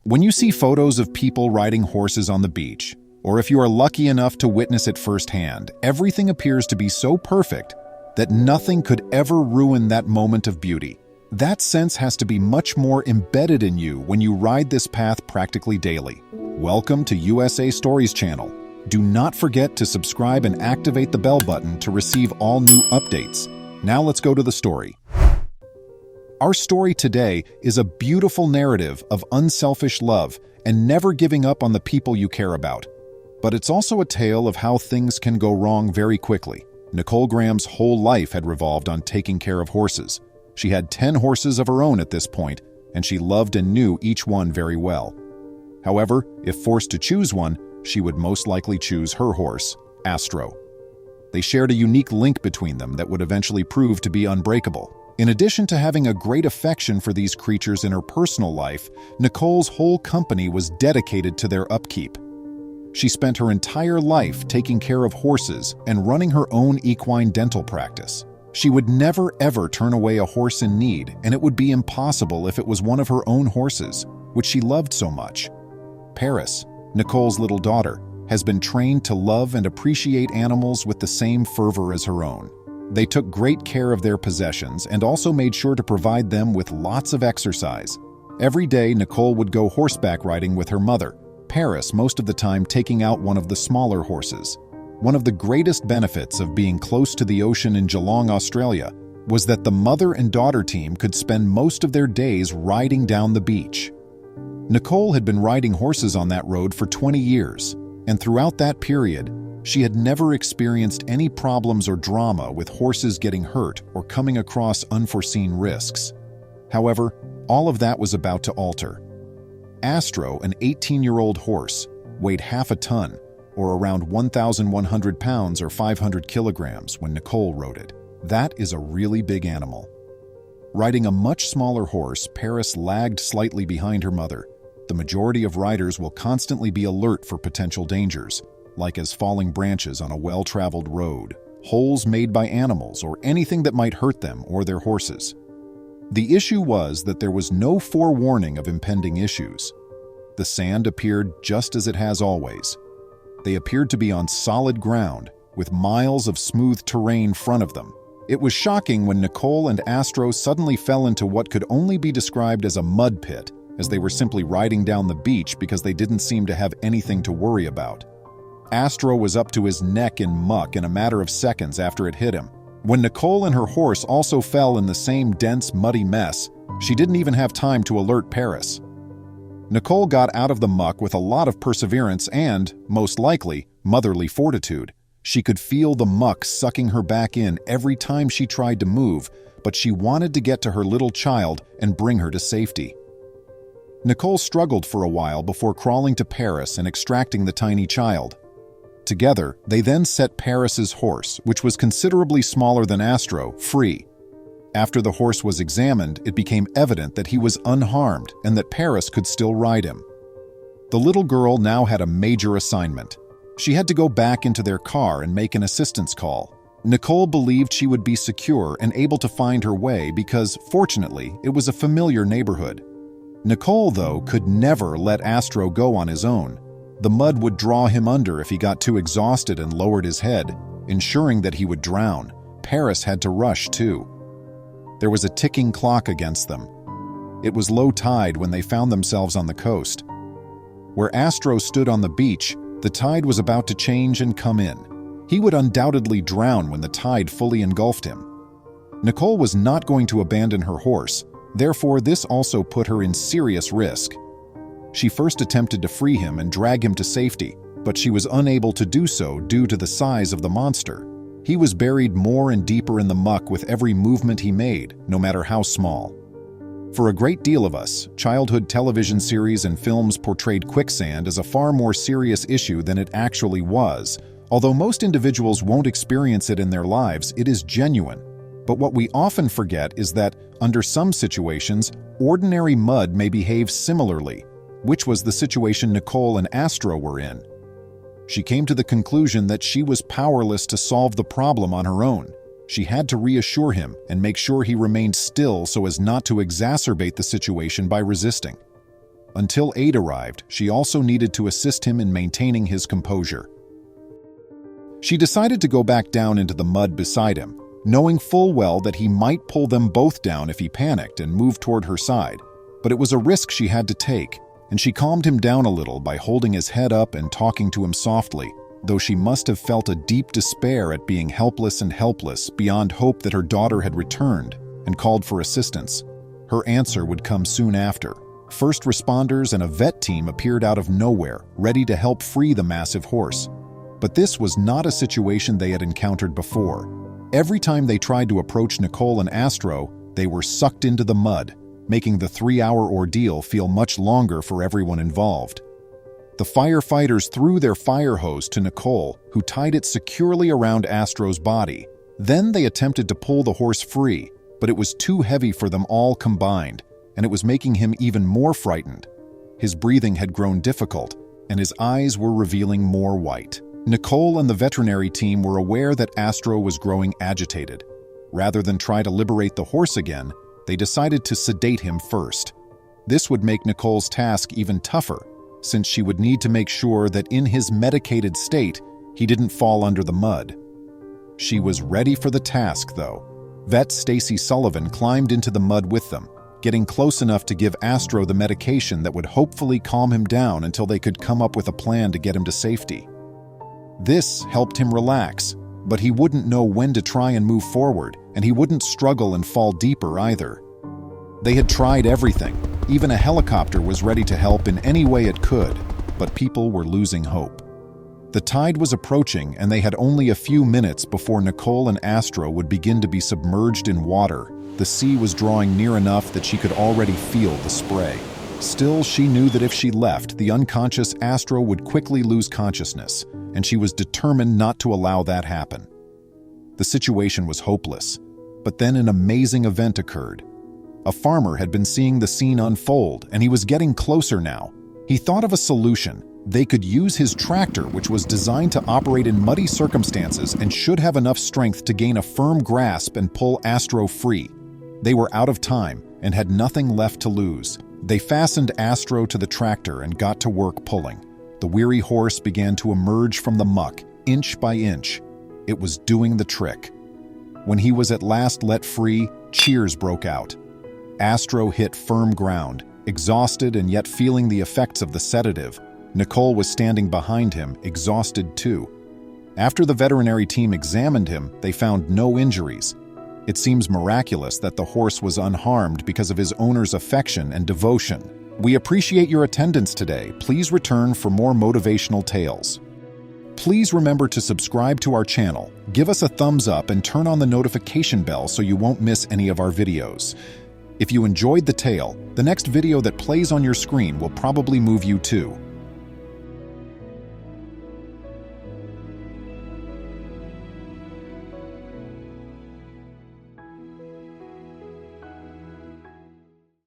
When you see photos of people riding horses on the beach, or if you are lucky enough to witness it firsthand, everything appears to be so perfect that nothing could ever ruin that moment of beauty. That sense has to be much more embedded in you when you ride this path practically daily. Welcome to USA Stories channel. Do not forget to subscribe and activate the bell button to receive all new updates. Now let's go to the story. Our story today is a beautiful narrative of unselfish love and never giving up on the people you care about. But it's also a tale of how things can go wrong very quickly. Nicole Graham's whole life had revolved on taking care of horses. She had 10 horses of her own at this point, and she loved and knew each one very well. However, if forced to choose one, she would most likely choose her horse, Astro. They shared a unique link between them that would eventually prove to be unbreakable. In addition to having a great affection for these creatures in her personal life, Nicole's whole company was dedicated to their upkeep. She spent her entire life taking care of horses and running her own equine dental practice. She would never ever turn away a horse in need, and it would be impossible if it was one of her own horses, which she loved so much. Paris, Nicole's little daughter, has been trained to love and appreciate animals with the same fervor as her own. They took great care of their possessions and also made sure to provide them with lots of exercise. Every day, Nicole would go horseback riding with her mother, Paris, most of the time taking out one of the smaller horses. One of the greatest benefits of being close to the ocean in Geelong, Australia, was that the mother and daughter team could spend most of their days riding down the beach. Nicole had been riding horses on that road for 20 years, and throughout that period, she had never experienced any problems or drama with horses getting hurt or coming across unforeseen risks. However, all of that was about to alter. Astro, an 18-year-old horse, weighed half a ton, or around 1,100 pounds or 500 kilograms when Nicole rode it. That is a really big animal. Riding a much smaller horse, Paris lagged slightly behind her mother. The majority of riders will constantly be alert for potential dangers, like as falling branches on a well-traveled road, holes made by animals, or anything that might hurt them or their horses. The issue was that there was no forewarning of impending issues. The sand appeared just as it has always. They appeared to be on solid ground, with miles of smooth terrain in front of them. It was shocking when Nicole and Astro suddenly fell into what could only be described as a mud pit, as they were simply riding down the beach because they didn't seem to have anything to worry about. Astro was up to his neck in muck in a matter of seconds after it hit him. When Nicole and her horse also fell in the same dense, muddy mess, she didn't even have time to alert Paris. Nicole got out of the muck with a lot of perseverance and, most likely, motherly fortitude. She could feel the muck sucking her back in every time she tried to move, but she wanted to get to her little child and bring her to safety. Nicole struggled for a while before crawling to Paris and extracting the tiny child. Together, they then set Paris's horse, which was considerably smaller than Astro, free. After the horse was examined, it became evident that he was unharmed and that Paris could still ride him. The little girl now had a major assignment. She had to go back into their car and make an assistance call. Nicole believed she would be secure and able to find her way because, fortunately, it was a familiar neighborhood. Nicole, though, could never let Astro go on his own. The mud would draw him under if he got too exhausted and lowered his head, ensuring that he would drown. Paris had to rush, too. There was a ticking clock against them. It was low tide when they found themselves on the coast. Where Astro stood on the beach, the tide was about to change and come in. He would undoubtedly drown when the tide fully engulfed him. Nicole was not going to abandon her horse, therefore this also put her in serious risk. She first attempted to free him and drag him to safety, but she was unable to do so due to the size of the monster. He was buried more and deeper in the muck with every movement he made, no matter how small. For a great deal of us, childhood television series and films portrayed quicksand as a far more serious issue than it actually was. Although most individuals won't experience it in their lives, it is genuine. But what we often forget is that, under some situations, ordinary mud may behave similarly, which was the situation Nicole and Astro were in. She came to the conclusion that she was powerless to solve the problem on her own. She had to reassure him and make sure he remained still so as not to exacerbate the situation by resisting. Until aid arrived, she also needed to assist him in maintaining his composure. She decided to go back down into the mud beside him, knowing full well that he might pull them both down if he panicked and moved toward her side. But it was a risk she had to take, and she calmed him down a little by holding his head up and talking to him softly, though she must have felt a deep despair at being helpless beyond hope that her daughter had returned, and called for assistance. Her answer would come soon after. First responders and a vet team appeared out of nowhere, ready to help free the massive horse. But this was not a situation they had encountered before. Every time they tried to approach Nicole and Astro, they were sucked into the mud, making the 3-hour ordeal feel much longer for everyone involved. The firefighters threw their fire hose to Nicole, who tied it securely around Astro's body. Then they attempted to pull the horse free, but it was too heavy for them all combined, and it was making him even more frightened. His breathing had grown difficult, and his eyes were revealing more white. Nicole and the veterinary team were aware that Astro was growing agitated. Rather than try to liberate the horse again, they decided to sedate him first. This would make Nicole's task even tougher, since she would need to make sure that in his medicated state, he didn't fall under the mud. She was ready for the task, though. Vet Stacy Sullivan climbed into the mud with them, getting close enough to give Astro the medication that would hopefully calm him down until they could come up with a plan to get him to safety. This helped him relax, but he wouldn't know when to try and move forward, and he wouldn't struggle and fall deeper either. They had tried everything. Even a helicopter was ready to help in any way it could, but people were losing hope. The tide was approaching, and they had only a few minutes before Nicole and Astro would begin to be submerged in water. The sea was drawing near enough that she could already feel the spray. Still, she knew that if she left, the unconscious Astro would quickly lose consciousness, and she was determined not to allow that happen. The situation was hopeless, but then an amazing event occurred. A farmer had been seeing the scene unfold, and he was getting closer now. He thought of a solution. They could use his tractor, which was designed to operate in muddy circumstances and should have enough strength to gain a firm grasp and pull Astro free. They were out of time and had nothing left to lose. They fastened Astro to the tractor and got to work pulling. The weary horse began to emerge from the muck, inch by inch. It was doing the trick. When he was at last let free, cheers broke out. Astro hit firm ground, exhausted and yet feeling the effects of the sedative. Nicole was standing behind him, exhausted too. After the veterinary team examined him, they found no injuries. It seems miraculous that the horse was unharmed because of his owner's affection and devotion. We appreciate your attendance today. Please return for more motivational tales. Please remember to subscribe to our channel, give us a thumbs up, and turn on the notification bell so you won't miss any of our videos. If you enjoyed the tale, the next video that plays on your screen will probably move you too.